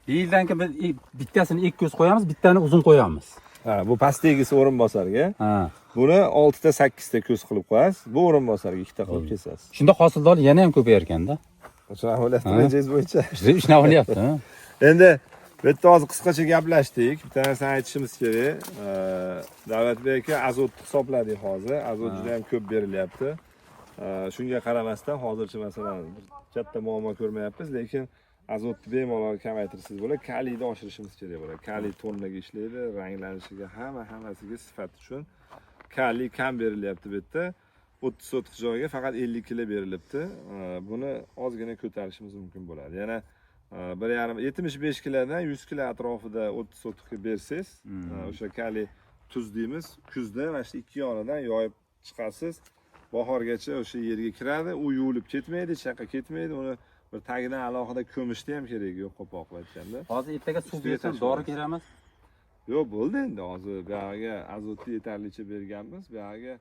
Yildan keyin biz bittasini 200 qo'yamiz, bittani uzun qo'yamiz. Ha, bu pastdagisi o'rinbosarga. Ha. Buni 6 ta 8 ta ko'z qilib qo'yasiz. Bu o'rinbosarga 2 ta qilib kesasiz. Shunda hosildor yana ham ko'payar ekanda. O'sha rejangiz bo'yicha. Ishni olyapti. Endi bu yerda hozir qisqacha gaplashdik. Bitta narsani aytishimiz kerak. Davlatbek aka azotni hisobladik hozir. Azot juda ham ko'p berilyapti. Shunga qaramasdan hozircha masalan katta muammo ko'rmayapmiz, lekin azotni bemalol kamaytirsangiz bo'ladi, kaliyni oshirishimiz kerak bo'ladi. Kaliy tonnaga ishlaydi, ranglanishiga hammasiga sifat uchun kaliy kam berilyapti bu yerda. 30 sotix joyga faqat 50 kilo berilibdi. Buni ozgina ko'tarishimiz mumkin bo'ladi. Yana 75 kilodan 100 kilo atrofida 30 sotixga bersangiz, o'sha kaliy tuz deymiz, kuzda mana shu ikki yonidan yoyib chiqasiz. Bahorgacha o'sha yerga kiradi, u yuvilib ketmaydi, chaqa ketmaydi, uni bir tagidan alohida ko'mishni ham keragi yo'q, qo'poq aytganda. Hozir ertaga suv bersam dori kerakmas? Yo'q, bo'ldi endi. Hozir bu yerga azotni yetarlicha berganmiz, bu yerga